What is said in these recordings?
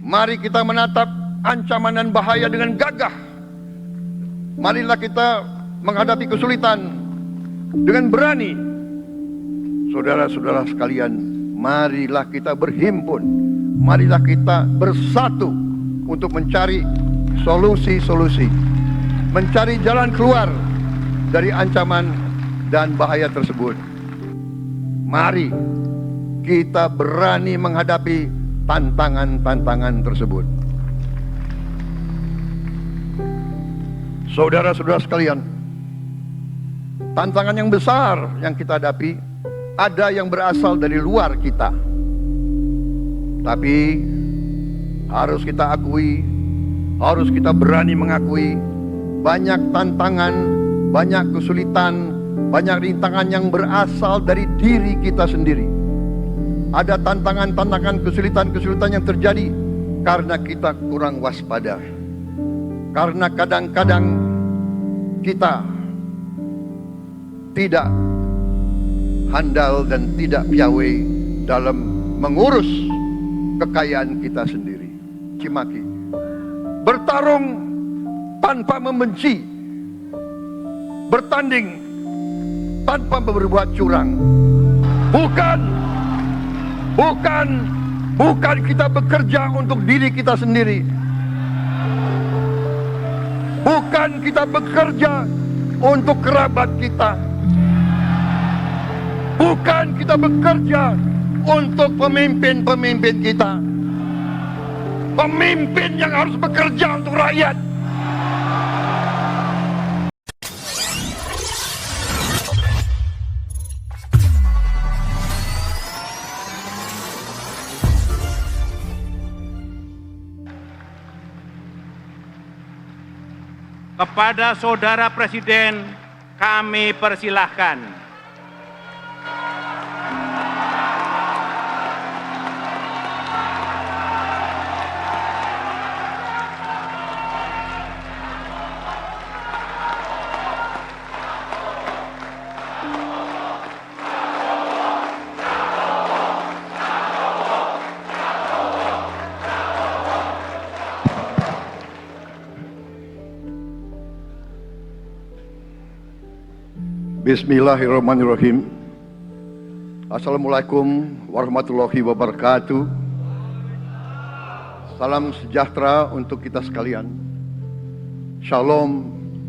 Mari kita menatap ancaman dan bahaya dengan gagah. Marilah kita menghadapi kesulitan dengan berani. Saudara-saudara sekalian, marilah kita berhimpun. Marilah kita bersatu untuk mencari solusi-solusi, mencari jalan keluar dari ancaman dan bahaya tersebut. Mari kita berani menghadapi tantangan-tantangan tersebut. Saudara-saudara sekalian, tantangan yang besar yang kita hadapi ada yang berasal dari luar kita. Tapi harus kita akui, harus kita berani mengakui, banyak tantangan, banyak kesulitan, banyak rintangan yang berasal dari diri kita sendiri. Ada tantangan-tantangan, kesulitan-kesulitan yang terjadi karena kita kurang waspada. Karena kadang-kadang kita tidak handal dan tidak piawai dalam mengurus kekayaan kita sendiri. Cimaki. Bertarung tanpa membenci. Bertanding tanpa berbuat curang. Bukan kita bekerja untuk diri kita sendiri. Bukan kita bekerja untuk kerabat kita. Bukan kita bekerja untuk pemimpin-pemimpin kita. Pemimpin yang harus bekerja untuk rakyat. Kepada Saudara Presiden, kami persilahkan. Bismillahirrahmanirrahim. Assalamualaikum warahmatullahi wabarakatuh. Salam sejahtera untuk kita sekalian. Shalom,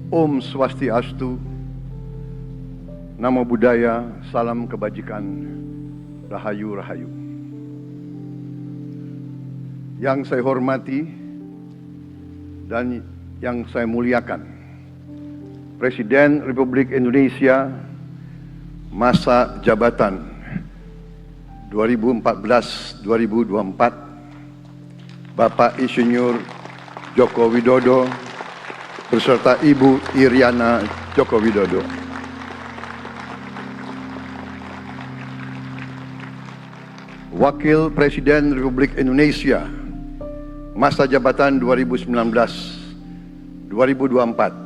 Om Swastiastu, Namo Buddhaya, salam kebajikan, Rahayu Rahayu. Yang saya hormati dan yang saya muliakan, Presiden Republik Indonesia masa jabatan 2014-2024, Bapak Insinyur Joko Widodo beserta Ibu Iriana Joko Widodo. Wakil Presiden Republik Indonesia masa jabatan 2019-2024,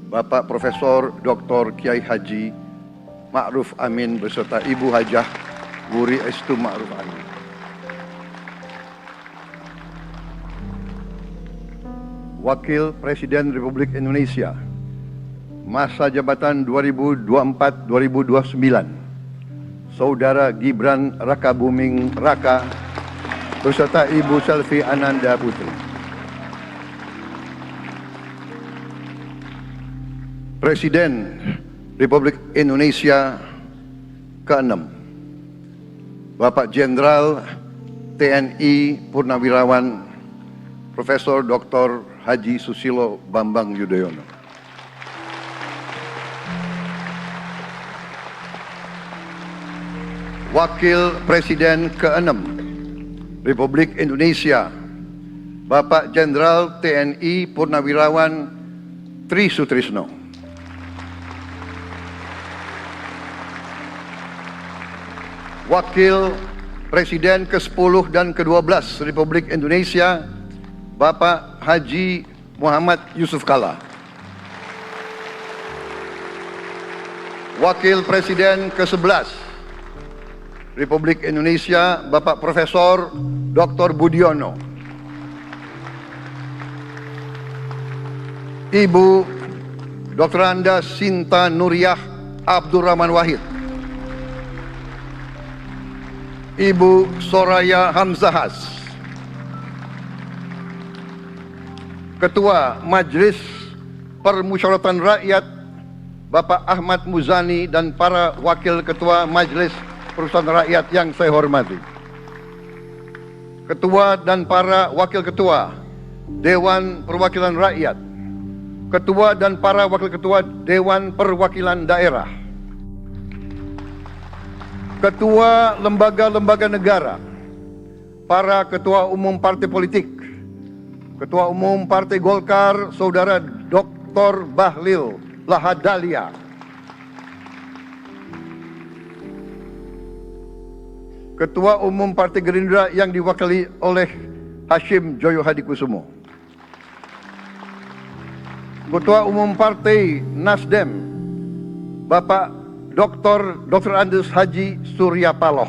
Bapak Profesor Dr. Kiai Haji Ma'ruf Amin beserta Ibu Hajah Wuri Estu Ma'ruf Amin. Wakil Presiden Republik Indonesia masa jabatan 2024-2029, Saudara Gibran Rakabuming Raka beserta Ibu Selvi Ananda Putri. Presiden Republik Indonesia ke-6, Bapak Jenderal TNI Purnawirawan Profesor Dr. Haji Susilo Bambang Yudhoyono. Wakil Presiden ke-6 Republik Indonesia, Bapak Jenderal TNI Purnawirawan Tri Sutrisno. Wakil Presiden ke-10 dan ke-12 Republik Indonesia, Bapak Haji Muhammad Yusuf Kalla. Wakil Presiden ke-11 Republik Indonesia Bapak Profesor Dr. Budiono, Ibu Dr. Anda Sinta Nuriyah Abdurrahman Wahid, Ibu Soraya Hamzahas, Ketua Majelis Permusyawaratan Rakyat Bapak Ahmad Muzani dan para Wakil Ketua Majelis Permusyawaratan Rakyat yang saya hormati, Ketua dan para Wakil Ketua Dewan Perwakilan Rakyat, Ketua dan para Wakil Ketua Dewan Perwakilan Daerah, Ketua lembaga-lembaga negara, para Ketua Umum Partai Politik, Ketua Umum Partai Golkar, Saudara Dr. Bahlil Lahadalia, Ketua Umum Partai Gerindra yang diwakili oleh Hashim Joyo Hadikusumo, Ketua Umum Partai Nasdem, Bapak Dr. Andes Haji Surya Paloh,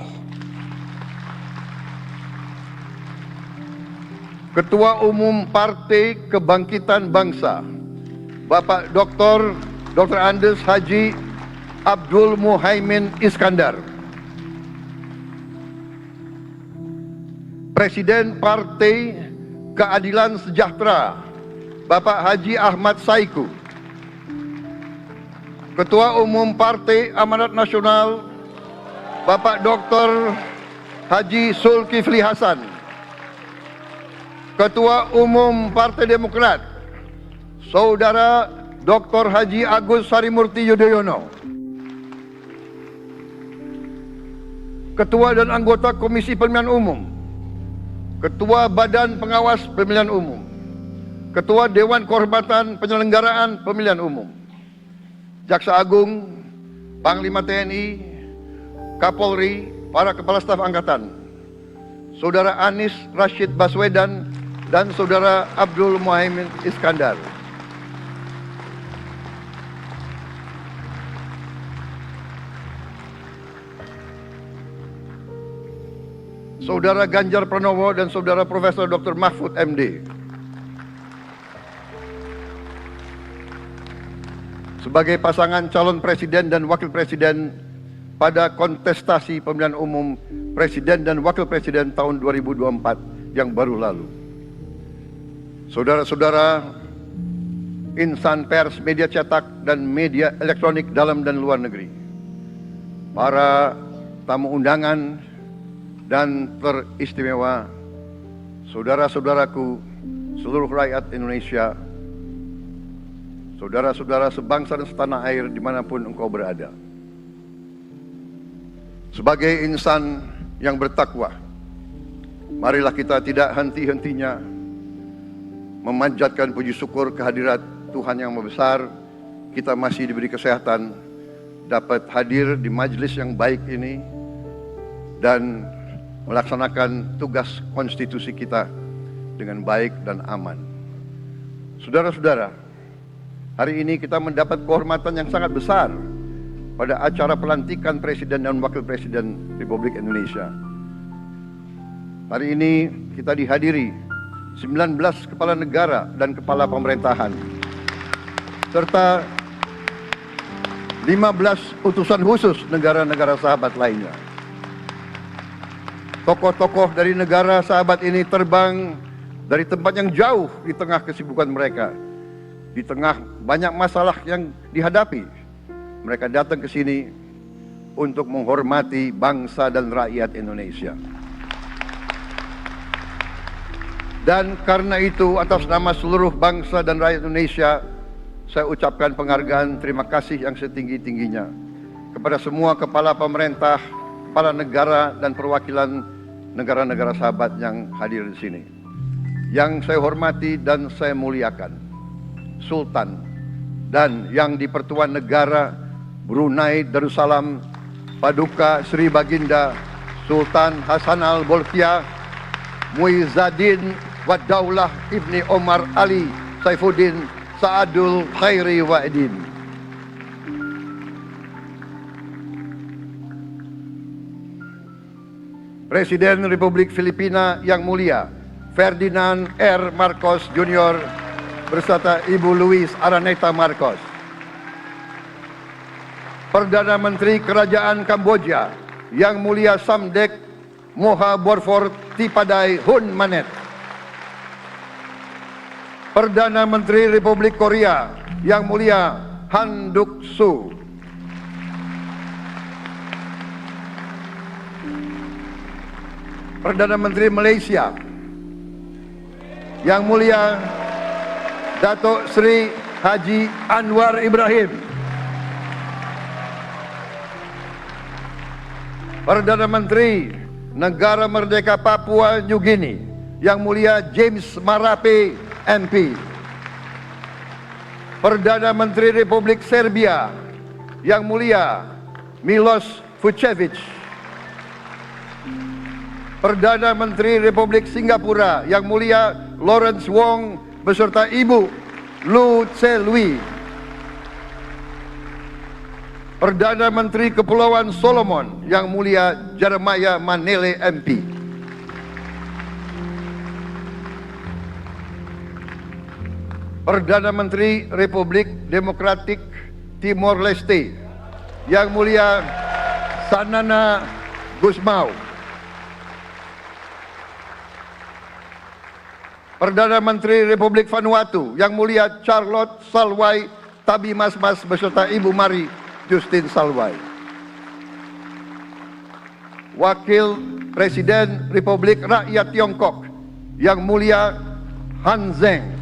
Ketua Umum Partai Kebangkitan Bangsa, Bapak Dr. Andes Haji Abdul Muhaimin Iskandar, Presiden Partai Keadilan Sejahtera, Bapak Haji Ahmad Saiku, Ketua Umum Partai Amanat Nasional, Bapak Dr. Haji Zulkifli Hasan, Ketua Umum Partai Demokrat, Saudara Dr. Haji Agus Harimurti Yudhoyono, Ketua dan anggota Komisi Pemilihan Umum, Ketua Badan Pengawas Pemilihan Umum, Ketua Dewan Kehormatan Penyelenggaraan Pemilihan Umum, Jaksa Agung, Panglima TNI, Kapolri, para Kepala Staf Angkatan, Saudara Anies Rashid Baswedan, dan Saudara Abdul Muhaimin Iskandar. Saudara Ganjar Pranowo dan Saudara Profesor Dr. Mahfud MD. Sebagai pasangan calon presiden dan wakil presiden pada kontestasi pemilihan umum presiden dan wakil presiden tahun 2024 yang baru lalu. Saudara-saudara insan pers, media cetak, dan media elektronik dalam dan luar negeri, para tamu undangan dan teristimewa, saudara-saudaraku, seluruh rakyat Indonesia, saudara-saudara sebangsa dan setanah air dimanapun engkau berada. Sebagai insan yang bertakwa, marilah kita tidak henti-hentinya memanjatkan puji syukur kehadirat Tuhan yang Maha Besar. Kita masih diberi kesehatan, dapat hadir di majelis yang baik ini dan melaksanakan tugas konstitusi kita dengan baik dan aman. Saudara-saudara, hari ini kita mendapat kehormatan yang sangat besar pada acara pelantikan Presiden dan Wakil Presiden Republik Indonesia. Hari ini kita dihadiri 19 kepala negara dan kepala pemerintahan, serta 15 utusan khusus negara-negara sahabat lainnya. Tokoh-tokoh dari negara sahabat ini terbang dari tempat yang jauh di tengah kesibukan mereka, di tengah banyak masalah yang dihadapi. Mereka datang ke sini untuk menghormati bangsa dan rakyat Indonesia. Dan karena itu, atas nama seluruh bangsa dan rakyat Indonesia, saya ucapkan penghargaan terima kasih yang setinggi-tingginya kepada semua kepala pemerintah, kepala negara, dan perwakilan negara-negara sahabat yang hadir di sini. Yang saya hormati dan saya muliakan, Sultan dan yang di Pertuan Negara Brunei Darussalam Paduka Sri Baginda Sultan Hassanal Bolkiah Muizzaddin Wadaulah Ibni Omar Ali Saifuddin Saadul Khairi Wa'idin. Presiden Republik Filipina yang mulia Ferdinand R. Marcos Jr. beserta Ibu Luis Araneta Marcos. Perdana Menteri Kerajaan Kamboja yang mulia Samdech Moha Borfor Tipadai Hun Manet. Perdana Menteri Republik Korea yang mulia Han Duck-soo. Perdana Menteri Malaysia yang mulia Datuk Seri Haji Anwar Ibrahim. Perdana Menteri Negara Merdeka Papua New Guinea yang mulia James Marape MP. Perdana Menteri Republik Serbia yang mulia Milos Vucevic. Perdana Menteri Republik Singapura yang mulia Lawrence Wong beserta Ibu Lu Tse Lui. Perdana Menteri Kepulauan Solomon yang mulia Jeremiah Manele MP. Perdana Menteri Republik Demokratik Timor Leste yang mulia Sanana Gusmao. Perdana Menteri Republik Vanuatu yang mulia Charlotte Salwai Tabimasmas beserta Ibu Mari Justin Salwai. Wakil Presiden Republik Rakyat Tiongkok yang mulia Han Zheng.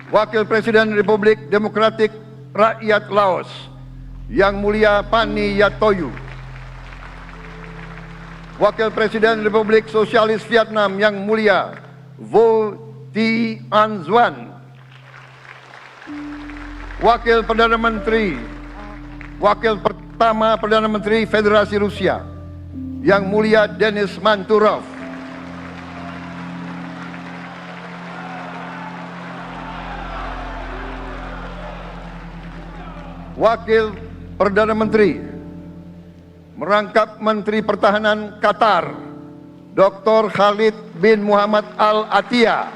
Wakil Presiden Republik Demokratik Rakyat Laos yang mulia Pani Yatoyu. Wakil Presiden Republik Sosialis Vietnam yang mulia Vo Thi-an Xuan. Wakil pertama Perdana Menteri Federasi Rusia yang mulia Denis Manturov. Wakil Perdana Menteri merangkap Menteri Pertahanan Qatar Dr. Khalid bin Muhammad Al Attiyah.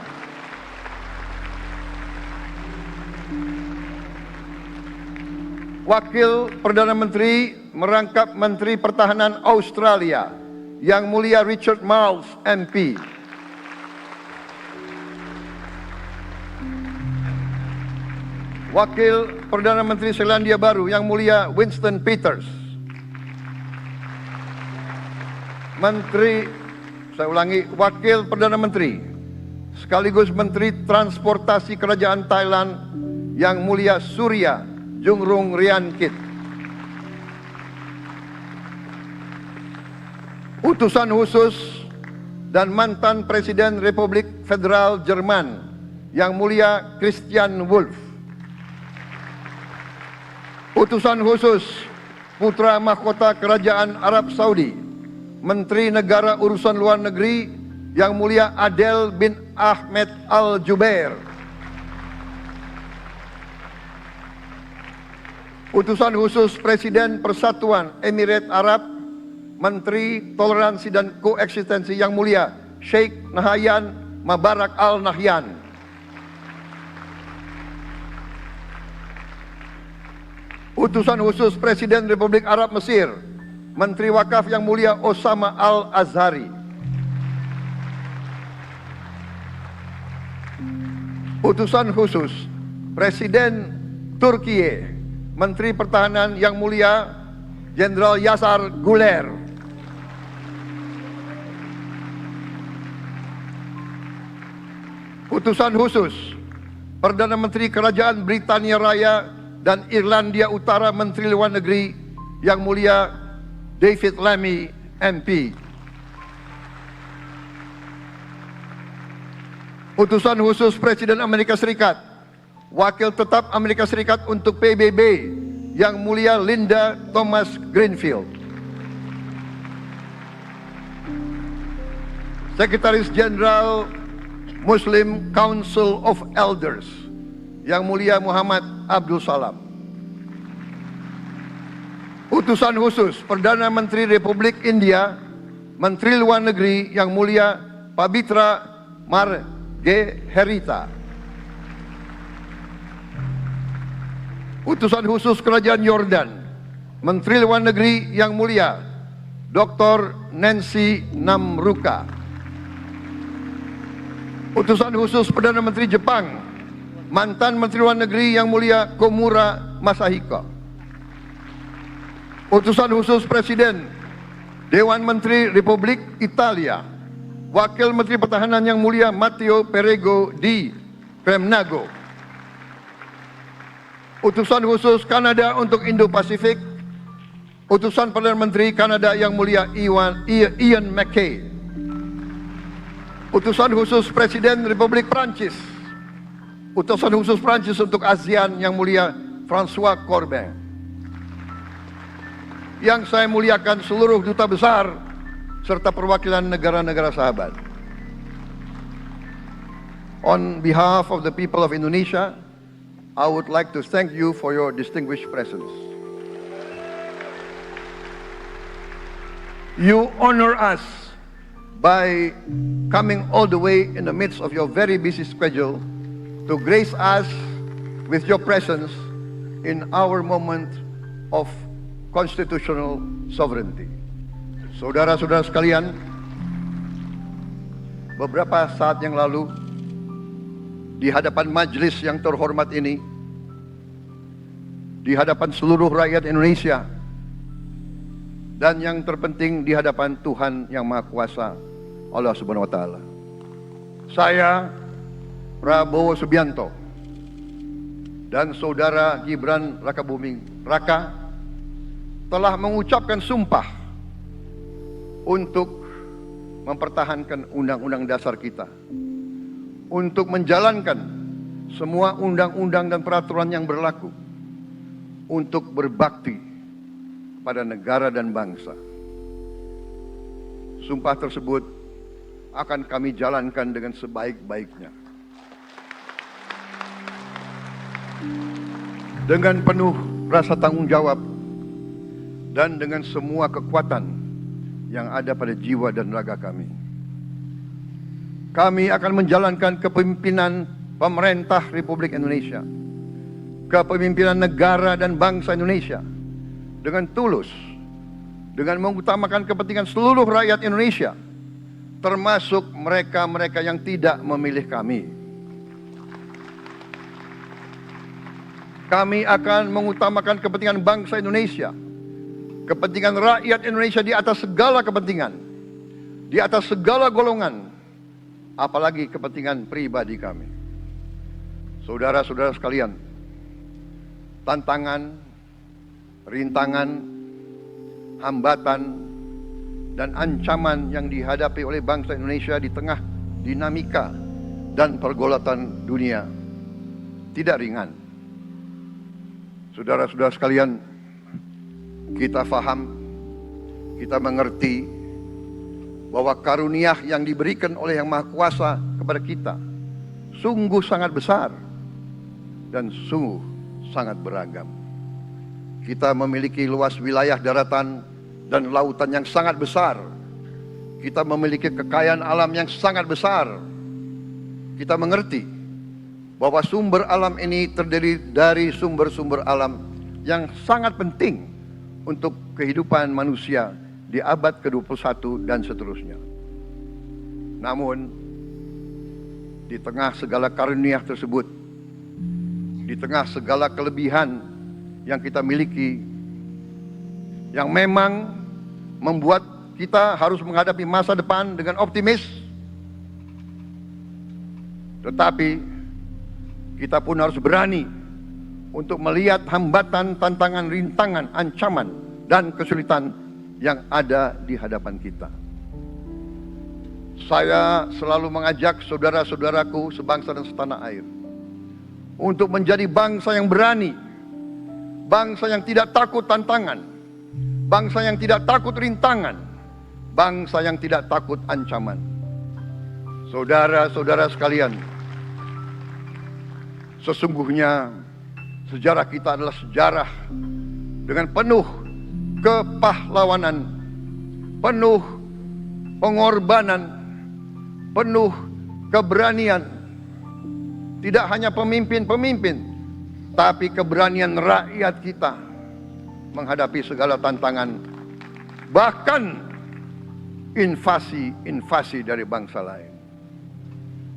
Wakil Perdana Menteri merangkap Menteri Pertahanan Australia yang mulia Richard Marles MP. Wakil Perdana Menteri Selandia Baru yang mulia Winston Peters. Wakil Perdana Menteri sekaligus Menteri Transportasi Kerajaan Thailand yang mulia Surya Jungrung Riankit. Utusan khusus dan mantan Presiden Republik Federal Jerman yang mulia Christian Wulff. Utusan khusus Putra Mahkota Kerajaan Arab Saudi, Menteri Negara Urusan Luar Negeri yang mulia Adel bin Ahmed Al Jubair. Utusan khusus Presiden Persatuan Emirat Arab, Menteri Toleransi dan Koeksistensi yang mulia Sheikh Nahyan Mubarak Al Nahyan. Utusan khusus Presiden Republik Arab Mesir, Menteri Wakaf yang mulia Osama Al-Azhari. Utusan khusus Presiden Turkiye, Menteri Pertahanan yang mulia Jenderal Yasar Guler. Utusan khusus Perdana Menteri Kerajaan Britania Raya dan Irlandia Utara Menteri Luar Negeri yang mulia David Lammy MP. Utusan khusus Presiden Amerika Serikat, Wakil Tetap Amerika Serikat untuk PBB yang mulia Linda Thomas Greenfield. Sekretaris Jenderal Muslim Council of Elders yang mulia Muhammad Abdul Salam. Utusan khusus Perdana Menteri Republik India, Menteri Luar Negeri Yang Mulia Pabitra Margherita. Utusan khusus Kerajaan Yordan, Menteri Luar Negeri Yang Mulia Dr. Nancy Namruka. Utusan khusus Perdana Menteri Jepang, mantan Menteri Luar Negeri Yang Mulia Komura Masahiko. Utusan khusus Presiden Dewan Menteri Republik Italia, Wakil Menteri Pertahanan Yang Mulia Matteo Perego di Kremnago. Utusan khusus Kanada untuk Indo-Pasifik, Utusan Perdana Menteri Kanada Yang Mulia Ian MacKay. Utusan khusus Presiden Republik Prancis, Utusan khusus Prancis untuk ASEAN Yang Mulia François Corbin. Yang saya muliakan seluruh duta besar serta perwakilan negara-negara sahabat. On behalf of the people of Indonesia, I would like to thank you for your distinguished presence. You honor us by coming all the way in the midst of your very busy schedule to grace us with your presence in our moment of constitutional sovereignty. Saudara-saudara sekalian, beberapa saat yang lalu di hadapan majelis yang terhormat ini, di hadapan seluruh rakyat Indonesia, dan yang terpenting di hadapan Tuhan Yang Maha Kuasa, Allah Subhanahu wa Ta'ala, saya Prabowo Subianto dan saudara Gibran Rakabuming Raka telah mengucapkan sumpah untuk mempertahankan undang-undang dasar kita, untuk menjalankan semua undang-undang dan peraturan yang berlaku, untuk berbakti pada negara dan bangsa. Sumpah tersebut akan kami jalankan dengan sebaik-baiknya, dengan penuh rasa tanggung jawab dan dengan semua kekuatan yang ada pada jiwa dan raga kami. Kami akan menjalankan kepemimpinan pemerintah Republik Indonesia, kepemimpinan negara dan bangsa Indonesia dengan tulus, dengan mengutamakan kepentingan seluruh rakyat Indonesia, termasuk mereka-mereka yang tidak memilih kami. Kami akan mengutamakan kepentingan bangsa Indonesia, kepentingan rakyat Indonesia di atas segala kepentingan, di atas segala golongan, apalagi kepentingan pribadi kami. Saudara-saudara sekalian, tantangan, rintangan, hambatan, dan ancaman yang dihadapi oleh bangsa Indonesia di tengah dinamika dan pergolatan dunia tidak ringan. Saudara-saudara sekalian, kita faham, kita mengerti bahwa karunia yang diberikan oleh Yang Maha Kuasa kepada kita sungguh sangat besar dan sungguh sangat beragam. Kita memiliki luas wilayah daratan dan lautan yang sangat besar. Kita memiliki kekayaan alam yang sangat besar. Kita mengerti bahwa sumber alam ini terdiri dari sumber-sumber alam yang sangat penting untuk kehidupan manusia di abad ke-21 dan seterusnya. Namun, di tengah segala karunia tersebut, di tengah segala kelebihan yang kita miliki, yang memang membuat kita harus menghadapi masa depan dengan optimis, tetapi kita pun harus berani untuk melihat hambatan, tantangan, rintangan, ancaman, dan kesulitan yang ada di hadapan kita. Saya selalu mengajak saudara-saudaraku sebangsa dan setanah air untuk menjadi bangsa yang berani, bangsa yang tidak takut tantangan, bangsa yang tidak takut rintangan, bangsa yang tidak takut ancaman. Saudara-saudara sekalian, sesungguhnya sejarah kita adalah sejarah dengan penuh kepahlawanan, penuh pengorbanan, penuh keberanian. Tidak hanya pemimpin-pemimpin, tapi keberanian rakyat kita menghadapi segala tantangan, bahkan invasi dari bangsa lain.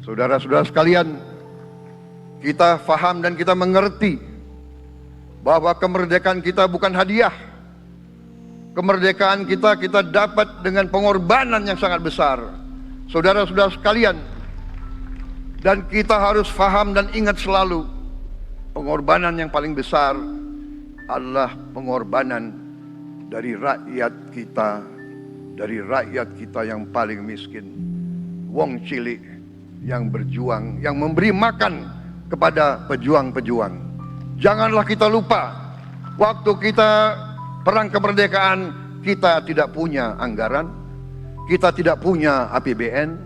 Saudara-saudara sekalian, kita faham dan kita mengerti bahwa kemerdekaan kita bukan hadiah. Kemerdekaan kita dapat dengan pengorbanan yang sangat besar. Saudara-saudara sekalian, dan kita harus faham dan ingat selalu, pengorbanan yang paling besar adalah pengorbanan dari rakyat kita yang paling miskin, wong cilik yang berjuang, yang memberi makan kepada pejuang-pejuang. Janganlah kita lupa, waktu kita perang kemerdekaan, kita tidak punya anggaran, kita tidak punya APBN,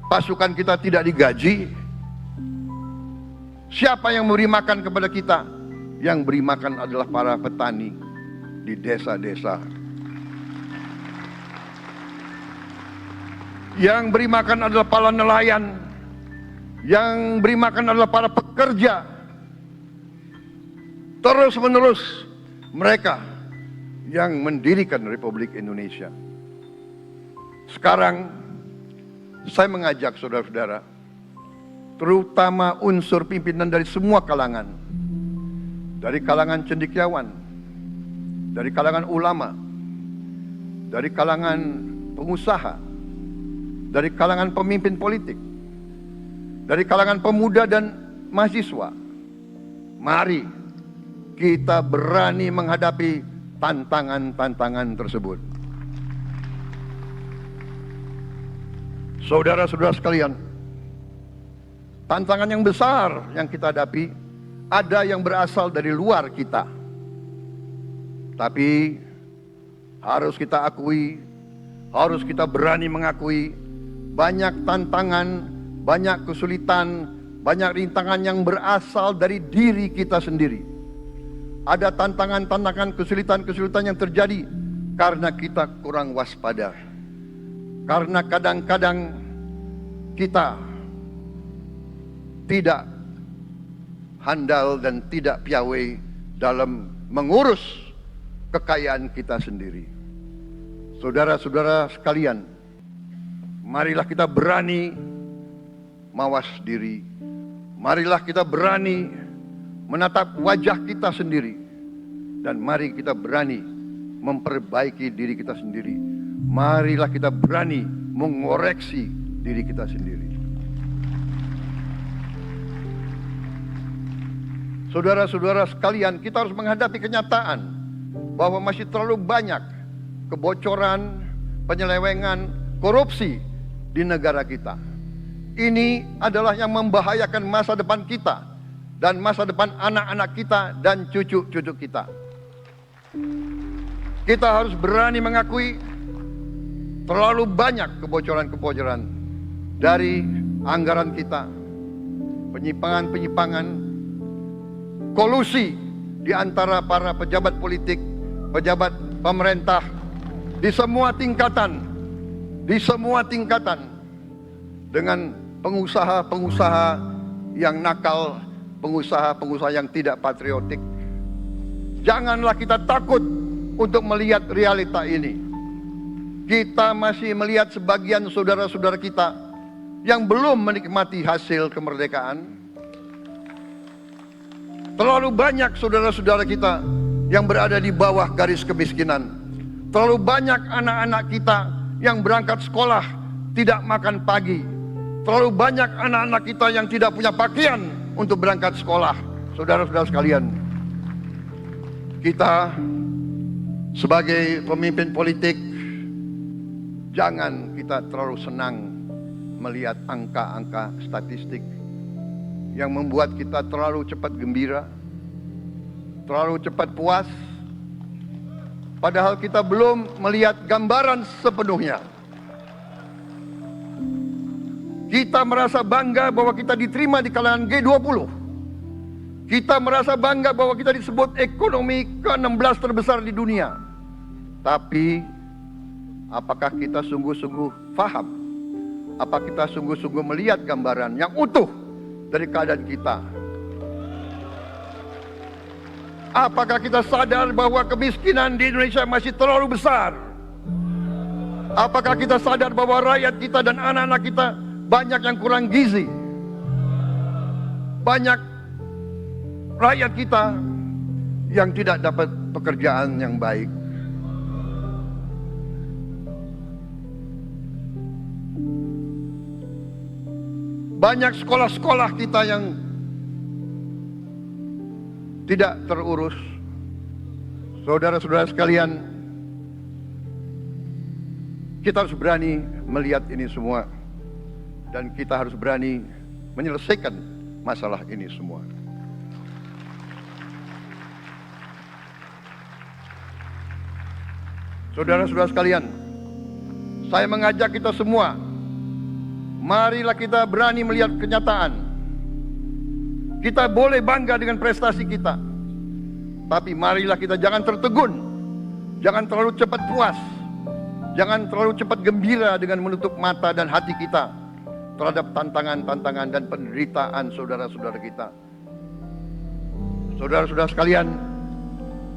pasukan kita tidak digaji. Siapa yang memberi makan kepada kita? Yang beri makan adalah para petani di desa-desa. Yang beri makan adalah para nelayan. Yang beri makan adalah para pekerja. Terus menerus mereka yang mendirikan Republik Indonesia. Sekarang saya mengajak saudara-saudara, terutama unsur pimpinan dari semua kalangan, dari kalangan cendekiawan, dari kalangan ulama, dari kalangan pengusaha, dari kalangan pemimpin politik, dari kalangan pemuda dan mahasiswa. Mari kita berani menghadapi tantangan-tantangan tersebut. Saudara-saudara sekalian, tantangan yang besar yang kita hadapi ada yang berasal dari luar kita. Tapi harus kita akui, harus kita berani mengakui, banyak tantangan, banyak kesulitan, banyak rintangan yang berasal dari diri kita sendiri. Ada tantangan-tantangan, kesulitan-kesulitan yang terjadi karena kita kurang waspada. Karena kadang-kadang kita tidak handal dan tidak piawai dalam mengurus kekayaan kita sendiri. Saudara-saudara sekalian, marilah kita berani mawas diri. Marilah kita berani menatap wajah kita sendiri. Dan mari kita berani memperbaiki diri kita sendiri. Marilah kita berani mengoreksi diri kita sendiri. Saudara-saudara sekalian, kita harus menghadapi kenyataan bahwa masih terlalu banyak kebocoran, penyelewengan, korupsi di negara kita. Ini adalah yang membahayakan masa depan kita dan masa depan anak-anak kita dan cucu-cucu kita. Kita harus berani mengakui terlalu banyak kebocoran-kebocoran dari anggaran kita, penyimpangan-penyimpangan, kolusi di antara para pejabat politik, pejabat pemerintah di semua tingkatan, dengan pengusaha-pengusaha yang nakal, pengusaha-pengusaha yang tidak patriotik. Janganlah kita takut untuk melihat realita ini. Kita masih melihat sebagian saudara-saudara kita yang belum menikmati hasil kemerdekaan. Terlalu banyak saudara-saudara kita yang berada di bawah garis kemiskinan. Terlalu banyak anak-anak kita yang berangkat sekolah tidak makan pagi. Terlalu banyak anak-anak kita yang tidak punya pakaian untuk berangkat sekolah. Saudara-saudara sekalian, kita sebagai pemimpin politik, jangan kita terlalu senang melihat angka-angka statistik yang membuat kita terlalu cepat gembira, terlalu cepat puas, padahal kita belum melihat gambaran sepenuhnya. Kita merasa bangga bahwa kita diterima di kalangan G20. Kita merasa bangga bahwa kita disebut ekonomi ke-16 terbesar di dunia. Tapi apakah kita sungguh-sungguh faham? Apakah kita sungguh-sungguh melihat gambaran yang utuh dari keadaan kita? Apakah kita sadar bahwa kemiskinan di Indonesia masih terlalu besar? Apakah kita sadar bahwa rakyat kita dan anak-anak kita banyak yang kurang gizi? Banyak rakyat kita yang tidak dapat pekerjaan yang baik. Banyak sekolah-sekolah kita yang tidak terurus. Saudara-saudara sekalian, kita harus berani melihat ini semua. Dan kita harus berani menyelesaikan masalah ini semua. Saudara-saudara sekalian, saya mengajak kita semua, marilah kita berani melihat kenyataan. Kita boleh bangga dengan prestasi kita, tapi marilah kita jangan tertegun, jangan terlalu cepat puas, jangan terlalu cepat gembira dengan menutup mata dan hati kita terhadap tantangan-tantangan dan penderitaan saudara-saudara kita. Saudara-saudara sekalian,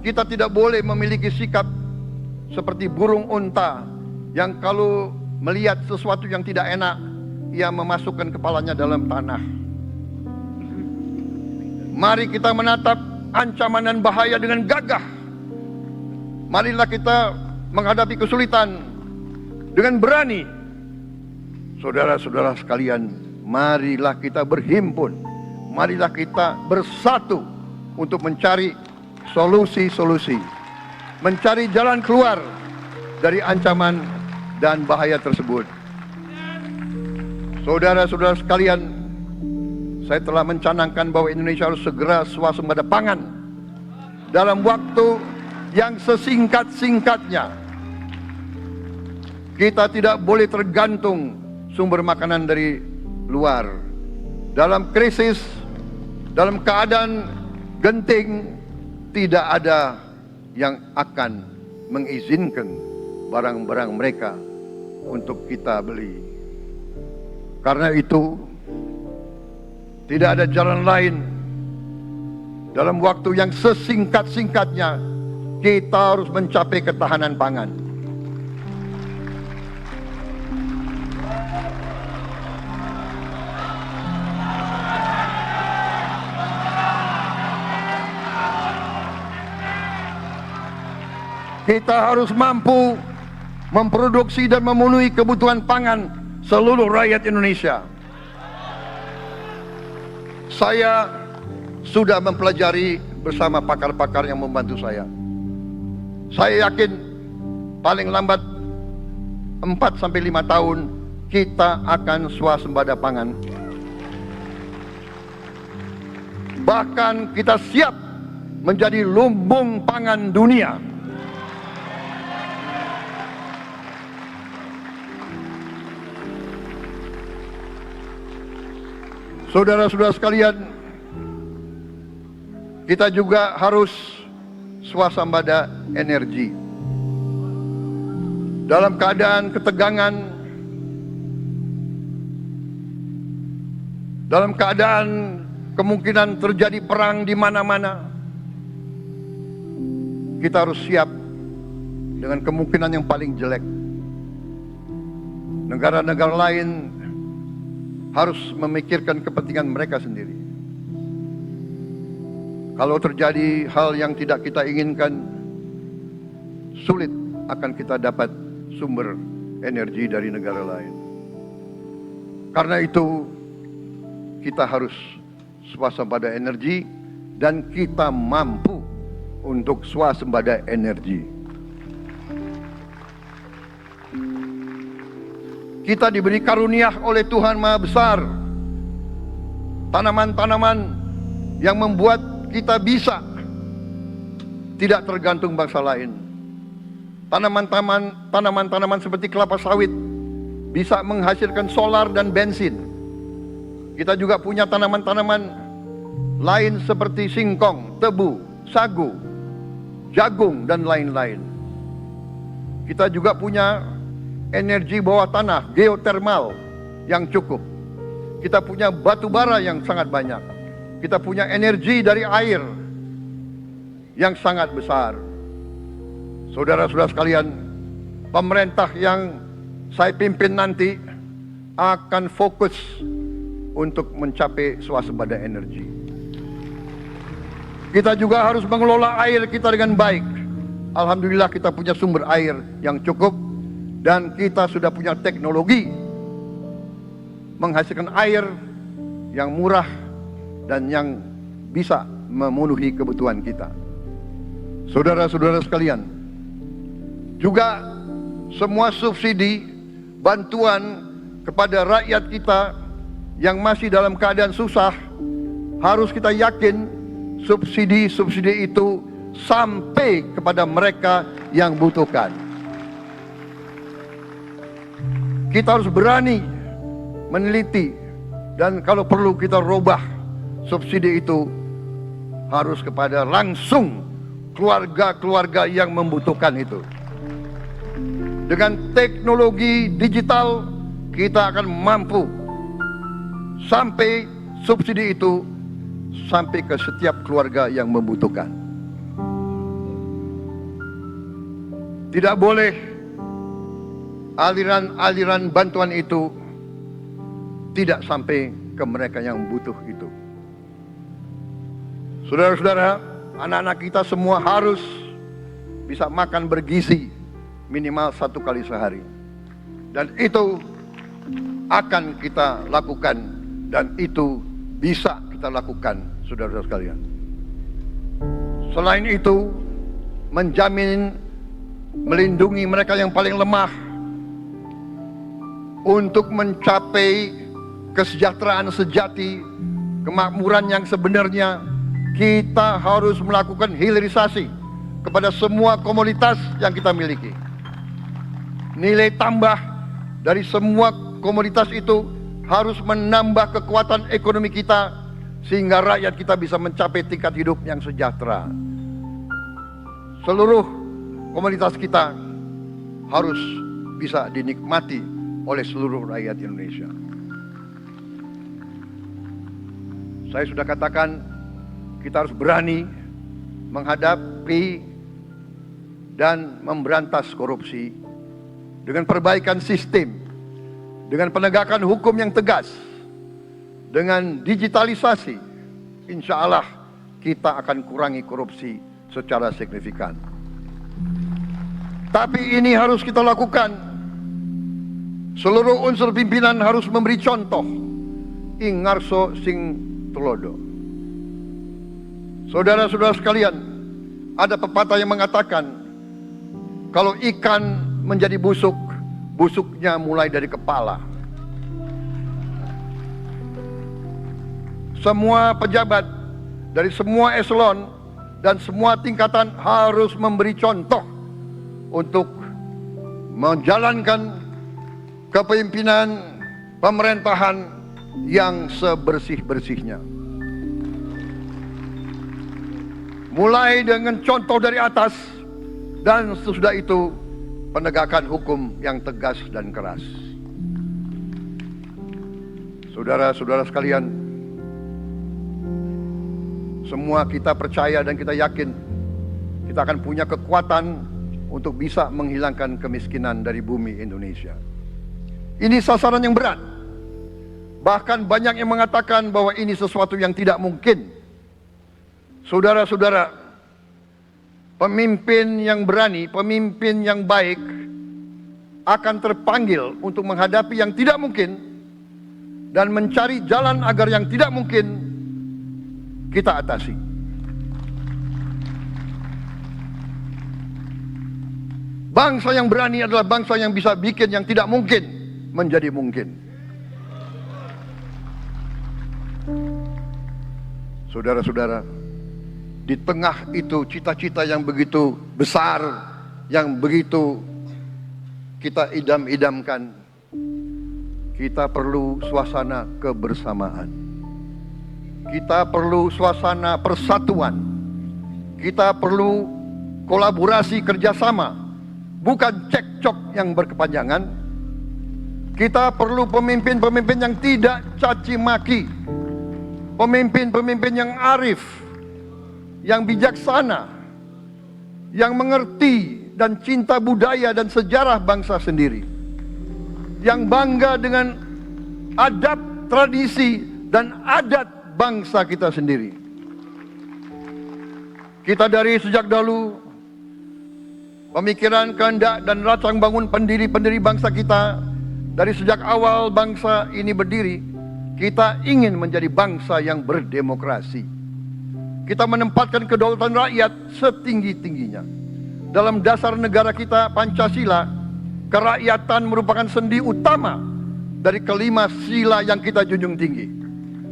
kita tidak boleh memiliki sikap seperti burung unta yang kalau melihat sesuatu yang tidak enak, ia memasukkan kepalanya dalam tanah. Mari kita menatap ancaman dan bahaya dengan gagah. Marilah kita menghadapi kesulitan dengan berani. Saudara-saudara sekalian, marilah kita berhimpun. Marilah kita bersatu untuk mencari solusi-solusi, mencari jalan keluar dari ancaman dan bahaya tersebut. Saudara-saudara sekalian, saya telah mencanangkan bahwa Indonesia harus segera swasembada pangan dalam waktu yang sesingkat-singkatnya. Kita tidak boleh tergantung sumber makanan dari luar. Dalam krisis, dalam keadaan genting, tidak ada yang akan mengizinkan barang-barang mereka untuk kita beli. Karena itu, tidak ada jalan lain. Dalam waktu yang sesingkat-singkatnya, kita harus mencapai ketahanan pangan. Kita harus mampu memproduksi dan memenuhi kebutuhan pangan seluruh rakyat Indonesia. Saya sudah mempelajari bersama pakar-pakar yang membantu saya. Saya yakin paling lambat 4-5 tahun kita akan swasembada pangan. Bahkan kita siap menjadi lumbung pangan dunia. Saudara-saudara sekalian, kita juga harus swasembada energi. Dalam keadaan ketegangan, dalam keadaan kemungkinan terjadi perang di mana-mana, kita harus siap dengan kemungkinan yang paling jelek. Negara-negara lain harus memikirkan kepentingan mereka sendiri. Kalau terjadi hal yang tidak kita inginkan, sulit akan kita dapat sumber energi dari negara lain. Karena itu, kita harus swasembada energi dan kita mampu untuk swasembada energi. Kita diberi karunia oleh Tuhan Maha Besar tanaman-tanaman yang membuat kita bisa tidak tergantung bangsa lain. Tanaman-tanaman seperti kelapa sawit bisa menghasilkan solar dan bensin. Kita juga punya tanaman-tanaman lain seperti singkong, tebu, sagu, jagung, dan lain-lain. Kita juga punya energi bawah tanah, geotermal yang cukup. Kita punya batu bara yang sangat banyak. Kita punya energi dari air yang sangat besar. Saudara-saudara sekalian, pemerintah yang saya pimpin nanti akan fokus untuk mencapai swasembada energi. Kita juga harus mengelola air kita dengan baik. Alhamdulillah kita punya sumber air yang cukup dan kita sudah punya teknologi menghasilkan air yang murah dan yang bisa memenuhi kebutuhan kita. Saudara-saudara sekalian, juga semua subsidi, bantuan kepada rakyat kita yang masih dalam keadaan susah, harus kita yakin subsidi-subsidi itu sampai kepada mereka yang butuhkan. Kita harus berani meneliti dan kalau perlu kita robah subsidi itu harus kepada langsung keluarga-keluarga yang membutuhkan itu. Dengan teknologi digital kita akan mampu sampai subsidi itu sampai ke setiap keluarga yang membutuhkan. Tidak boleh aliran-aliran bantuan itu tidak sampai ke mereka yang butuh itu. Saudara-saudara, anak-anak kita semua harus bisa makan bergizi minimal 1 kali sehari. Dan itu akan kita lakukan dan itu bisa kita lakukan, saudara-saudara sekalian. Selain itu, menjamin melindungi mereka yang paling lemah untuk mencapai kesejahteraan sejati, kemakmuran yang sebenarnya. Kita harus melakukan hilirisasi kepada semua komoditas yang kita miliki. Nilai tambah dari semua komoditas itu harus menambah kekuatan ekonomi kita sehingga rakyat kita bisa mencapai tingkat hidup yang sejahtera. Seluruh komoditas kita harus bisa dinikmati oleh seluruh rakyat Indonesia. Saya sudah katakan kita harus berani menghadapi dan memberantas korupsi dengan perbaikan sistem, dengan penegakan hukum yang tegas, dengan digitalisasi. Insya Allah kita akan kurangi korupsi secara signifikan. Tapi ini harus kita lakukan. Seluruh unsur pimpinan harus memberi contoh. Ingarso sing tulodo. Saudara-saudara sekalian, ada pepatah yang mengatakan kalau ikan menjadi busuk, busuknya mulai dari kepala. Semua pejabat dari semua eselon dan semua tingkatan harus memberi contoh untuk menjalankan kepemimpinan pemerintahan yang sebersih-bersihnya. Mulai dengan contoh dari atas dan sesudah itu penegakan hukum yang tegas dan keras. Saudara-saudara sekalian, semua kita percaya dan kita yakin kita akan punya kekuatan untuk bisa menghilangkan kemiskinan dari bumi Indonesia. Ini sasaran yang berat. Bahkan banyak yang mengatakan bahwa ini sesuatu yang tidak mungkin. Saudara-saudara, pemimpin yang berani, pemimpin yang baik akan terpanggil untuk menghadapi yang tidak mungkin dan mencari jalan agar yang tidak mungkin kita atasi. Bangsa yang berani adalah bangsa yang bisa bikin yang tidak mungkin menjadi mungkin. Saudara-saudara, di tengah itu cita-cita yang begitu besar, yang begitu kita idam-idamkan, kita perlu suasana kebersamaan. Kita perlu suasana persatuan. Kita perlu kolaborasi kerjasama. bukan cekcok yang berkepanjangan. Kita perlu pemimpin-pemimpin yang tidak caci maki, pemimpin-pemimpin yang arif, yang bijaksana, yang mengerti dan cinta budaya dan sejarah bangsa sendiri, yang bangga dengan adab, tradisi, dan adat bangsa kita sendiri. Kita dari sejak dahulu, pemikiran, kehendak, dan rancang bangun pendiri-pendiri bangsa kita, dari sejak awal bangsa ini berdiri, kita ingin menjadi bangsa yang berdemokrasi. Kita menempatkan kedaulatan rakyat setinggi-tingginya. Dalam dasar negara kita, Pancasila, kerakyatan merupakan sendi utama dari kelima sila yang kita junjung tinggi.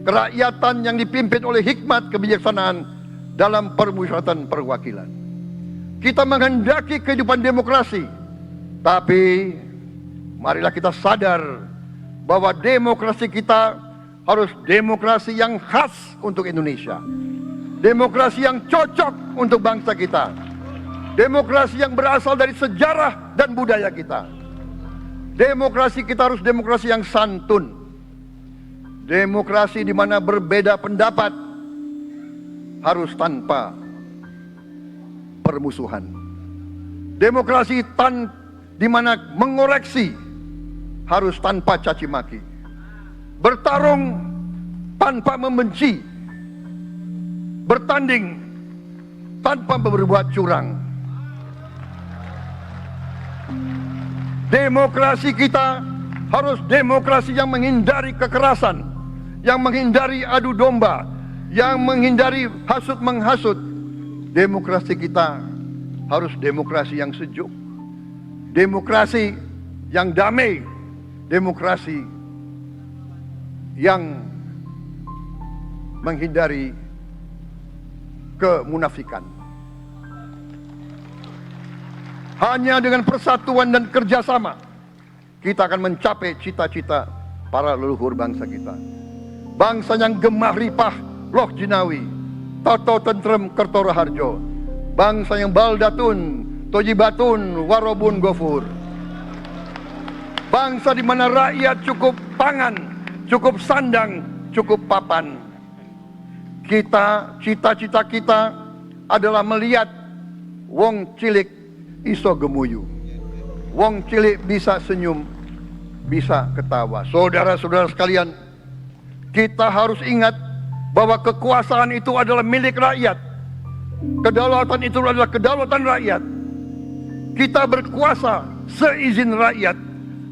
Kerakyatan yang dipimpin oleh hikmat kebijaksanaan dalam permusyawaratan perwakilan. Kita menghendaki kehidupan demokrasi, tapi marilah kita sadar bahwa demokrasi kita harus demokrasi yang khas untuk Indonesia. Demokrasi yang cocok untuk bangsa kita. Demokrasi yang berasal dari sejarah dan budaya kita. Demokrasi kita harus demokrasi yang santun. Demokrasi di mana berbeda pendapat harus tanpa permusuhan. Demokrasi di mana mengoreksi harus tanpa caci maki. Bertarung tanpa membenci. Bertanding tanpa berbuat curang. Demokrasi kita harus demokrasi yang menghindari kekerasan, yang menghindari adu domba, yang menghindari hasut menghasut. Demokrasi kita harus demokrasi yang sejuk, demokrasi yang damai, demokrasi yang menghindari kemunafikan. Hanya dengan persatuan dan kerjasama kita akan mencapai cita-cita para leluhur bangsa kita. Bangsa yang gemah ripah loh jinawi, toto tentrem kertoro harjo. Bangsa yang baldatun, tojibatun, warobun gofur. Bangsa di mana rakyat cukup pangan, cukup sandang, cukup papan. Cita-cita kita adalah melihat wong cilik iso gemuyu. Wong cilik bisa senyum, bisa ketawa. Saudara-saudara sekalian, kita harus ingat bahwa kekuasaan itu adalah milik rakyat. Kedaulatan itu adalah kedaulatan rakyat. Kita berkuasa seizin rakyat.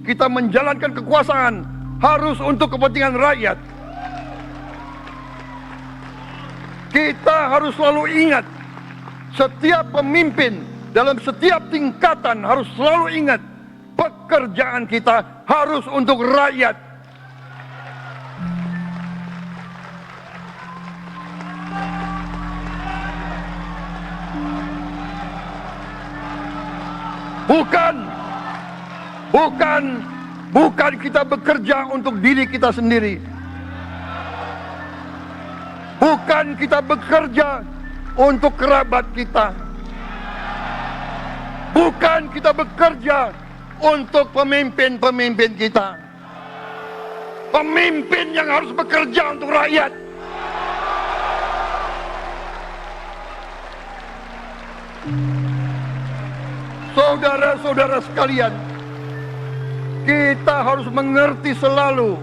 Kita menjalankan kekuasaan harus untuk kepentingan rakyat. Kita harus selalu ingat, setiap pemimpin dalam setiap tingkatan harus selalu ingat, pekerjaan kita harus untuk rakyat. Bukan kita bekerja untuk diri kita sendiri. Bukan kita bekerja untuk kerabat kita. Bukan kita bekerja untuk pemimpin-pemimpin kita. Pemimpin yang harus bekerja untuk rakyat. Saudara-saudara sekalian, kita harus mengerti selalu,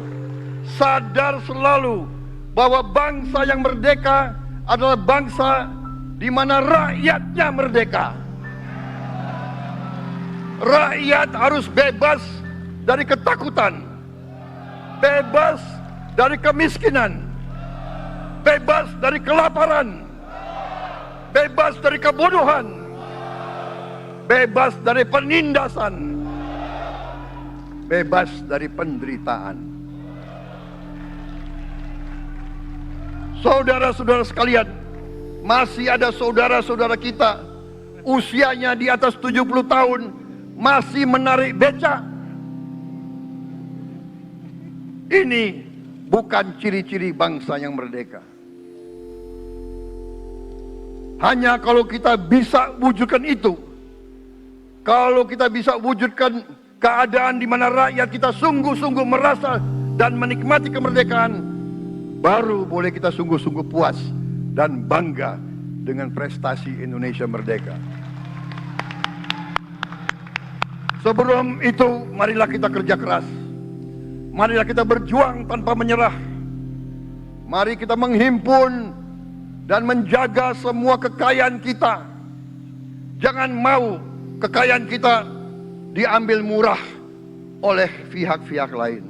sadar selalu bahwa bangsa yang merdeka adalah bangsa di mana rakyatnya merdeka. Rakyat harus bebas dari ketakutan, bebas dari kemiskinan, bebas dari kelaparan, bebas dari kebodohan, bebas dari penindasan, bebas dari penderitaan. Saudara-saudara sekalian, masih ada saudara-saudara kita usianya di atas 70 tahun masih menarik beca. Ini bukan ciri-ciri bangsa yang merdeka. Hanya kalau kita bisa wujudkan itu, kalau kita bisa wujudkan keadaan di mana rakyat kita sungguh-sungguh merasa dan menikmati kemerdekaan, baru boleh kita sungguh-sungguh puas dan bangga dengan prestasi Indonesia merdeka. Sebelum itu, marilah kita kerja keras. Marilah kita berjuang tanpa menyerah. Mari kita menghimpun dan menjaga semua kekayaan kita. Jangan mau kekayaan kita diambil murah oleh pihak-pihak lain.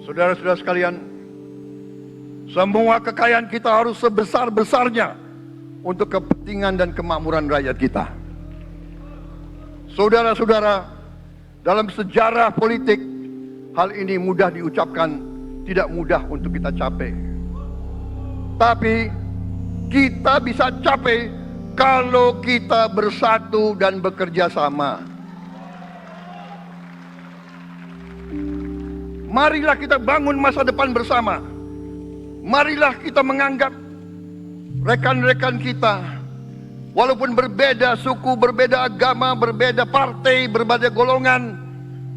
Saudara-saudara sekalian, semua kekayaan kita harus sebesar-besarnya untuk kepentingan dan kemakmuran rakyat kita. Saudara-saudara, dalam sejarah politik, hal ini mudah diucapkan, tidak mudah untuk kita capai. Tapi kita bisa capai kalau kita bersatu dan bekerja sama. Marilah kita bangun masa depan bersama. Marilah kita menganggap rekan-rekan kita, walaupun berbeda suku, berbeda agama, berbeda partai, berbeda golongan,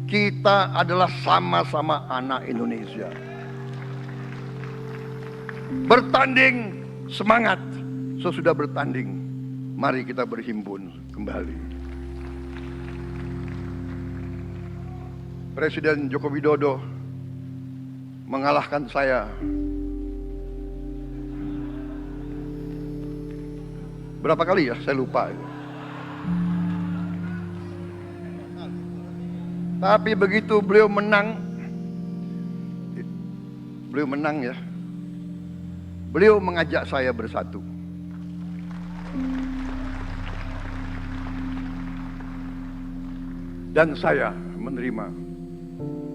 kita adalah sama-sama anak Indonesia. Bertanding, semangat. Sesudah bertanding, mari kita berhimpun kembali. Presiden Joko Widodo mengalahkan saya berapa kali ya, saya lupa. Tapi begitu beliau menang ya, beliau mengajak saya bersatu. Dan saya menerima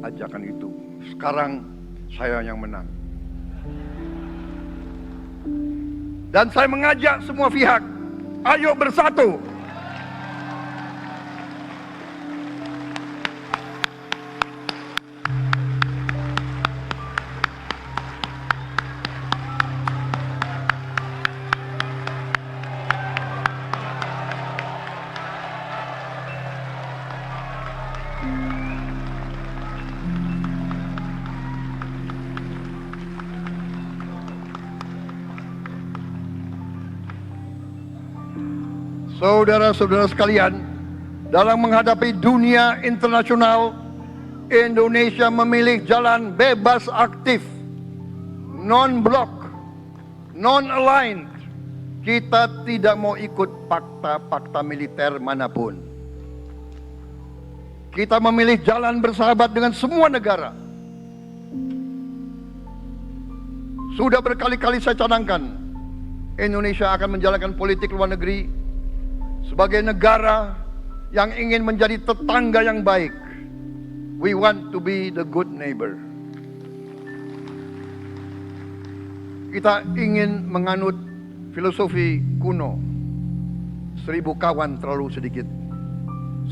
ajakan itu. Sekarang saya yang menang. Dan saya mengajak semua pihak, ayo bersatu. Saudara-saudara sekalian, dalam menghadapi dunia internasional, Indonesia memilih jalan bebas aktif, non-blok, non-aligned. Kita tidak mau ikut fakta-fakta militer manapun. Kita memilih jalan bersahabat dengan semua negara. Sudah berkali-kali saya cadangkan, Indonesia akan menjalankan politik luar negeri sebagai negara yang ingin menjadi tetangga yang baik. We want to be the good neighbor. Kita ingin menganut filosofi kuno, 1000 kawan terlalu sedikit,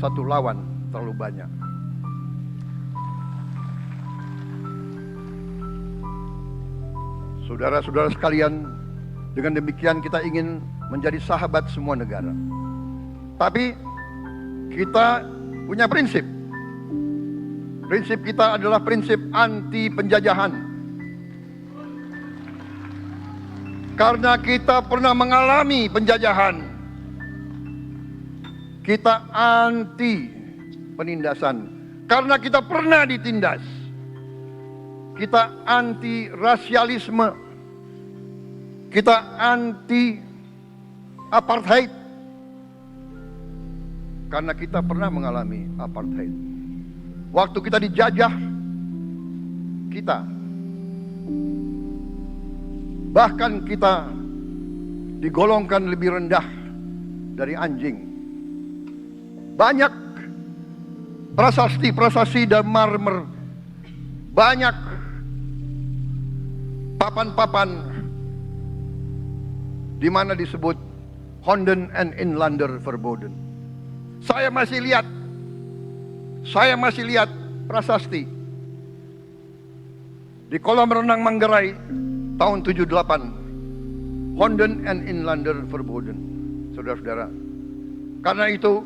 1 lawan terlalu banyak. Saudara-saudara sekalian, dengan demikian kita ingin menjadi sahabat semua negara. Tapi kita punya prinsip. Prinsip kita adalah prinsip anti penjajahan. Karena kita pernah mengalami penjajahan, kita anti penindasan. Karena kita pernah ditindas, kita anti rasialisme, kita anti apartheid. Karena kita pernah mengalami apartheid. Waktu kita dijajah, kita bahkan kita digolongkan lebih rendah dari anjing. Banyak prasasti dan marmer, banyak papan-papan di mana disebut Honden and Inlander Verboden. Saya masih lihat prasasti di kolam renang Manggarai tahun 78. Honden en inlander verboden. Saudara-saudara. Karena itu,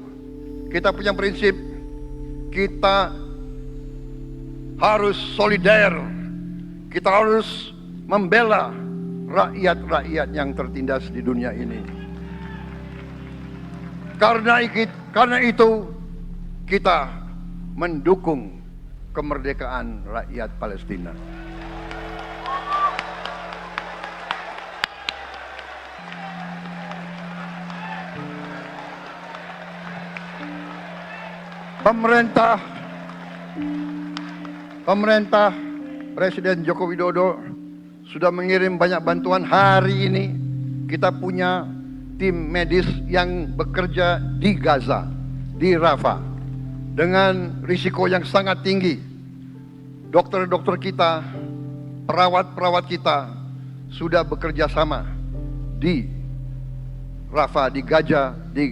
kita punya prinsip, kita harus solider, kita harus membela rakyat-rakyat yang tertindas di dunia ini. Karena itu, kita mendukung kemerdekaan rakyat Palestina. Pemerintah Presiden Joko Widodo sudah mengirim banyak bantuan. Hari ini kita punya tim medis yang bekerja di Gaza, di Rafah, dengan risiko yang sangat tinggi. Dokter-dokter kita, perawat-perawat kita sudah bekerja sama di Rafah, di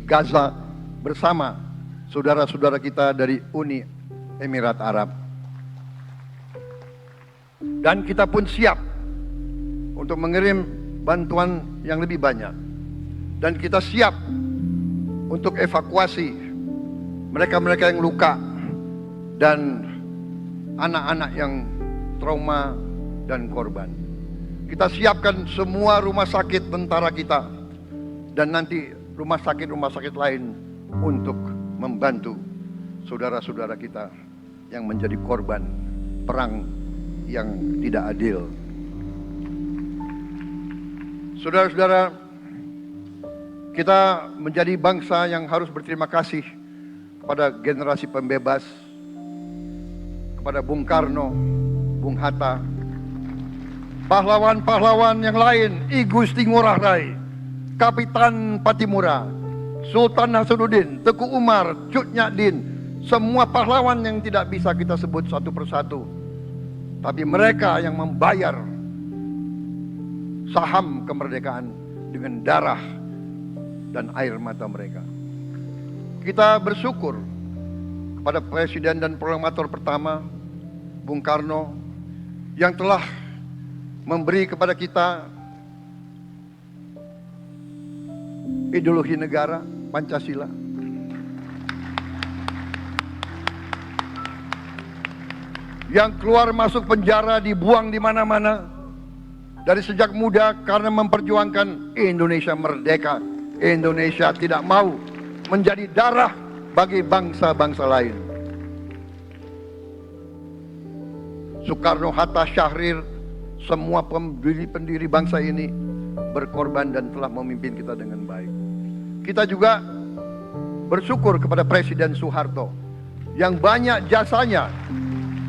Gaza bersama saudara-saudara kita dari Uni Emirat Arab. Dan kita pun siap untuk mengirim bantuan yang lebih banyak. Dan kita siap untuk evakuasi mereka-mereka yang luka dan anak-anak yang trauma dan korban. Kita siapkan semua rumah sakit tentara kita dan nanti rumah sakit lain untuk membantu saudara-saudara kita yang menjadi korban perang yang tidak adil. Saudara-saudara, kita menjadi bangsa yang harus berterima kasih kepada generasi pembebas, kepada Bung Karno, Bung Hatta, pahlawan-pahlawan yang lain, I Gusti Ngurah Rai, Kapitan Patimura, Sultan Nasruddin, Teku Umar, Cut Nyak Din, semua pahlawan yang tidak bisa kita sebut satu persatu. Tapi mereka yang membayar saham kemerdekaan dengan darah dan air mata mereka. Kita bersyukur kepada Presiden dan Proklamator pertama, Bung Karno, yang telah memberi kepada kita ideologi negara, Pancasila. Yang keluar masuk penjara, dibuang di mana-mana dari sejak muda karena memperjuangkan Indonesia merdeka. Indonesia tidak mau menjadi darah bagi bangsa-bangsa lain. Soekarno, Hatta, Syahrir, semua pendiri bangsa ini berkorban dan telah memimpin kita dengan baik. Kita juga bersyukur kepada Presiden Soeharto yang banyak jasanya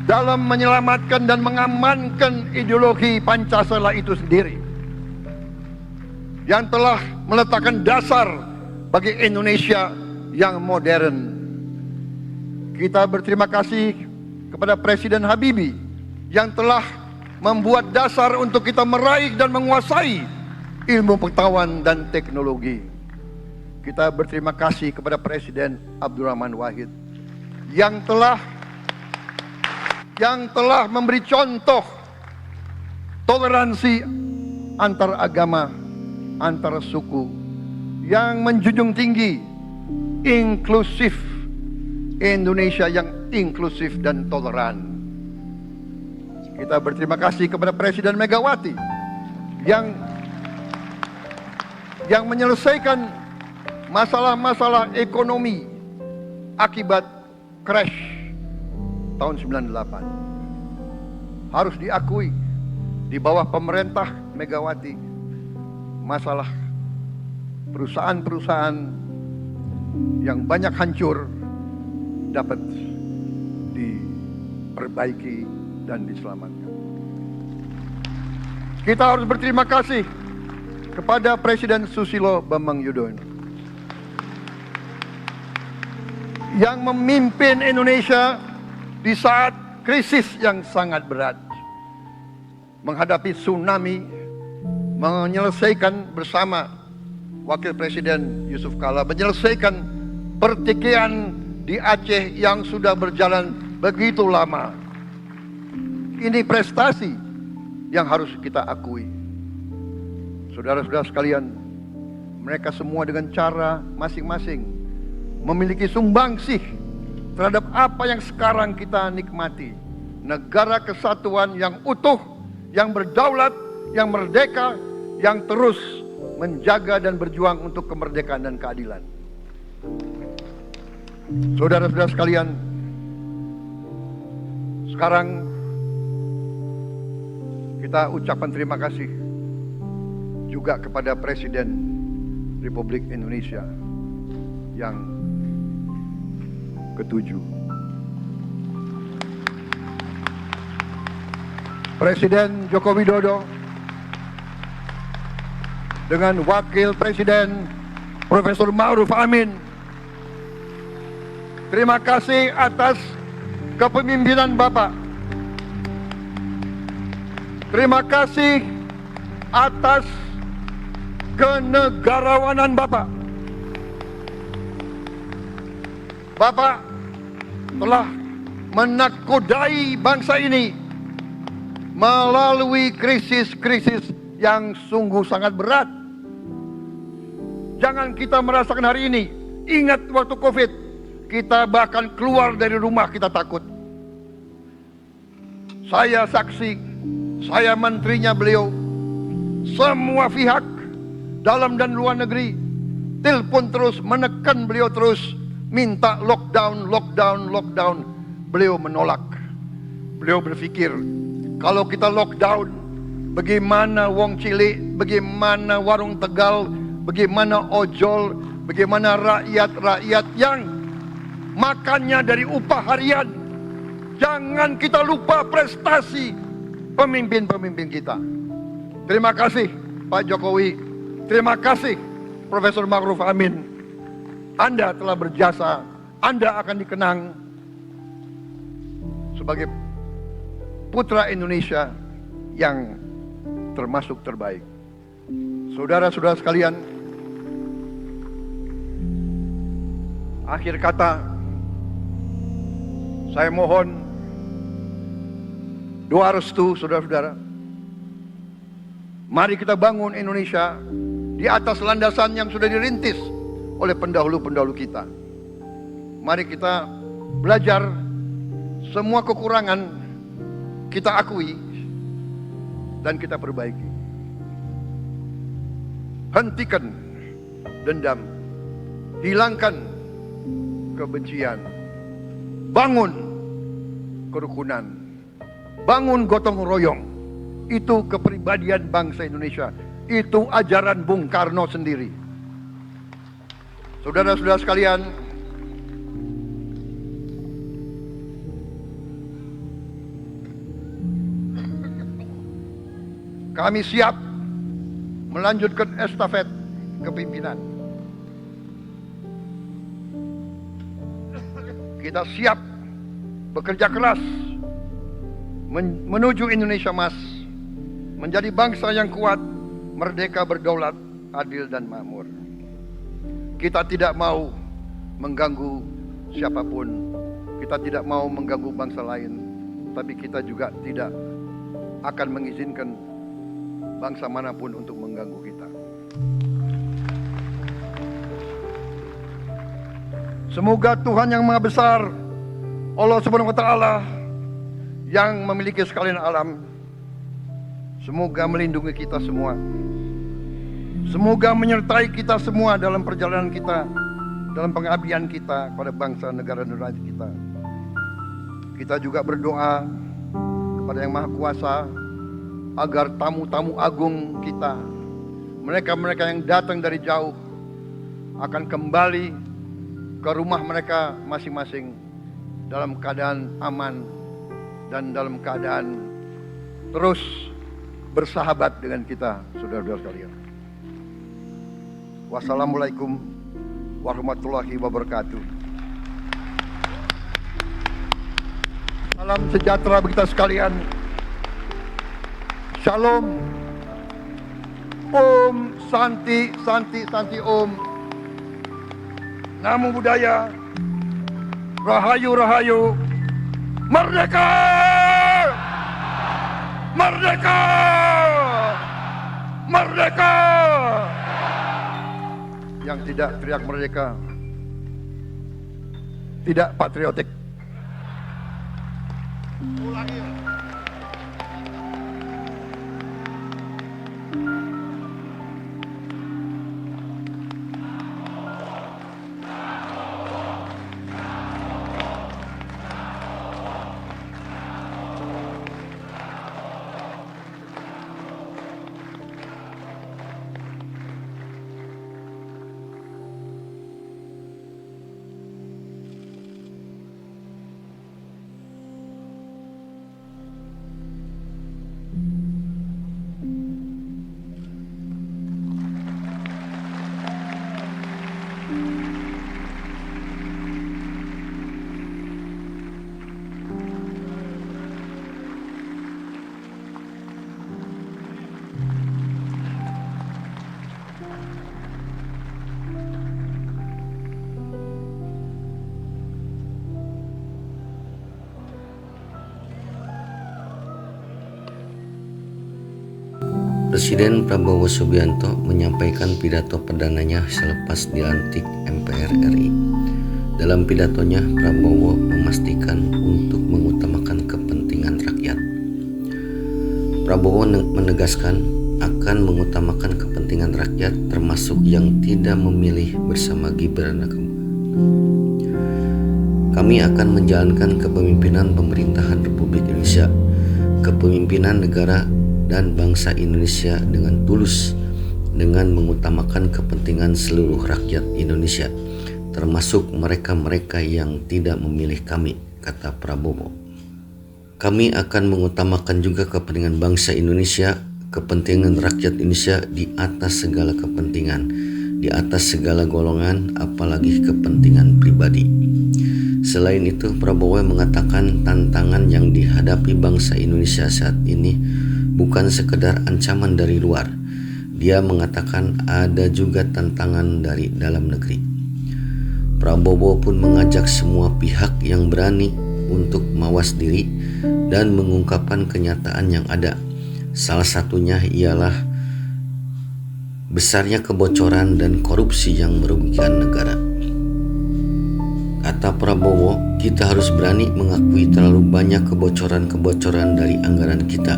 dalam menyelamatkan dan mengamankan ideologi Pancasila itu sendiri, yang telah meletakkan dasar bagi Indonesia yang modern. Kita berterima kasih kepada Presiden Habibie yang telah membuat dasar untuk kita meraih dan menguasai ilmu pengetahuan dan teknologi. Kita berterima kasih kepada Presiden Abdurrahman Wahid yang telah memberi contoh toleransi antar agama, antar suku, yang menjunjung tinggi inklusif, Indonesia yang inklusif dan toleran. Kita berterima kasih kepada Presiden Megawati yang menyelesaikan masalah-masalah ekonomi akibat crash tahun 98. Harus diakui, di bawah pemerintah Megawati, masalah perusahaan-perusahaan yang banyak hancur dapat diperbaiki dan diselamatkan. Kita harus berterima kasih kepada Presiden Susilo Bambang Yudhoyono yang memimpin Indonesia di saat krisis yang sangat berat, menghadapi tsunami, menyelesaikan bersama Wakil Presiden Yusuf Kala, menyelesaikan pertikaian di Aceh yang sudah berjalan begitu lama. Ini prestasi yang harus kita akui. Saudara-saudara sekalian, mereka semua dengan cara masing-masing memiliki sumbangsih terhadap apa yang sekarang kita nikmati. Negara kesatuan yang utuh, yang berdaulat, yang merdeka, yang terus menjaga dan berjuang untuk kemerdekaan dan keadilan. Saudara-saudara sekalian, sekarang kita ucapkan terima kasih juga kepada Presiden Republik Indonesia yang ke-7. Presiden Joko Widodo dengan Wakil Presiden Profesor Ma'ruf Amin. Terima kasih atas kepemimpinan Bapak. Terima kasih atas kenegarawanan Bapak. Bapak telah menakodai bangsa ini melalui krisis-krisis yang sungguh sangat berat. Jangan kita merasakan hari ini. Ingat waktu COVID, kita bahkan keluar dari rumah kita takut. Saya saksi, saya menterinya beliau, semua pihak dalam dan luar negeri telepon terus, menekan beliau terus, minta lockdown, lockdown, lockdown. Beliau menolak. Beliau berpikir, kalau kita lockdown, bagaimana wong cilik, bagaimana warung Tegal, bagaimana ojol, bagaimana rakyat-rakyat yang makannya dari upah harian. Jangan kita lupa prestasi pemimpin-pemimpin kita. Terima kasih Pak Jokowi, terima kasih Profesor Ma'ruf Amin. Anda telah berjasa, Anda akan dikenang sebagai putra Indonesia yang termasuk terbaik. Saudara-saudara sekalian, akhir kata, saya mohon doa restu saudara-saudara. Mari kita bangun Indonesia di atas landasan yang sudah dirintis oleh pendahulu-pendahulu kita. Mari kita belajar, semua kekurangan kita akui dan kita perbaiki. Hentikan dendam, hilangkan kebencian, bangun kerukunan, bangun gotong royong. Itu kepribadian bangsa Indonesia, itu ajaran Bung Karno sendiri. Saudara-saudara sekalian, kami siap melanjutkan estafet kepimpinan. Kita siap bekerja keras menuju Indonesia Emas, menjadi bangsa yang kuat, merdeka, berdaulat, adil dan makmur. Kita tidak mau mengganggu siapapun, kita tidak mau mengganggu bangsa lain, tapi kita juga tidak akan mengizinkan bangsa manapun untuk mengganggu kita. Semoga Tuhan yang Maha Besar, Allah Subhanahu wa Ta'ala, yang memiliki sekalian alam, semoga melindungi kita semua. Semoga menyertai kita semua dalam perjalanan kita, dalam pengabdian kita kepada bangsa, negara, dan rakyat kita. Kita juga berdoa kepada Yang Maha Kuasa agar tamu-tamu agung kita, mereka-mereka yang datang dari jauh, akan kembali ke rumah mereka masing-masing dalam keadaan aman dan dalam keadaan terus bersahabat dengan kita, saudara-saudara sekalian. Wassalamualaikum warahmatullahi wabarakatuh. Salam sejahtera bagi kita sekalian. Shalom. Om Santi, Santi, Santi Om. Namo Buddhaya. Rahayu, Rahayu. Merdeka! Merdeka! Merdeka! Yang tidak teriak merdeka tidak patriotik. Presiden Prabowo Subianto menyampaikan pidato perdananya selepas dilantik MPR RI. Dalam pidatonya, Prabowo memastikan untuk mengutamakan kepentingan rakyat. Prabowo menegaskan akan mengutamakan kepentingan rakyat, termasuk yang tidak memilih bersama Gibran. Kami akan menjalankan kepemimpinan pemerintahan Republik Indonesia, kepemimpinan negara dan bangsa Indonesia dengan tulus, dengan mengutamakan kepentingan seluruh rakyat Indonesia, termasuk mereka-mereka yang tidak memilih kami, kata Prabowo. Kami akan mengutamakan juga kepentingan bangsa Indonesia, kepentingan rakyat Indonesia di atas segala kepentingan, di atas segala golongan, apalagi kepentingan pribadi. Selain itu, Prabowo mengatakan tantangan yang dihadapi bangsa Indonesia saat ini bukan sekedar ancaman dari luar. Dia mengatakan ada juga tantangan dari dalam negeri. Prabowo pun mengajak semua pihak yang berani untuk mawas diri dan mengungkapkan kenyataan yang ada. Salah satunya ialah besarnya kebocoran dan korupsi yang merugikan negara. Kata Prabowo, kita harus berani mengakui terlalu banyak kebocoran-kebocoran dari anggaran kita.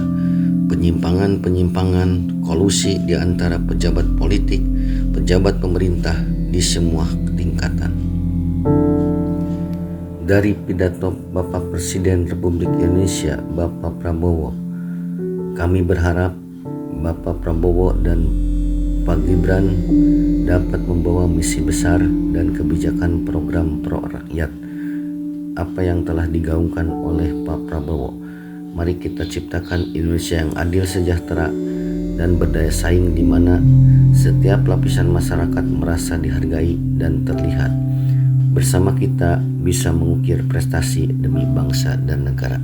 Penyimpangan-penyimpangan, kolusi di antara pejabat politik, pejabat pemerintah di semua tingkatan. Dari pidato Bapak Presiden Republik Indonesia, Bapak Prabowo, kami berharap Bapak Prabowo dan Pak Gibran dapat membawa misi besar dan kebijakan program pro rakyat apa yang telah digaungkan oleh Pak Prabowo. Mari kita ciptakan Indonesia yang adil, sejahtera, dan berdaya saing, di mana setiap lapisan masyarakat merasa dihargai dan terlihat. Bersama kita bisa mengukir prestasi demi bangsa dan negara.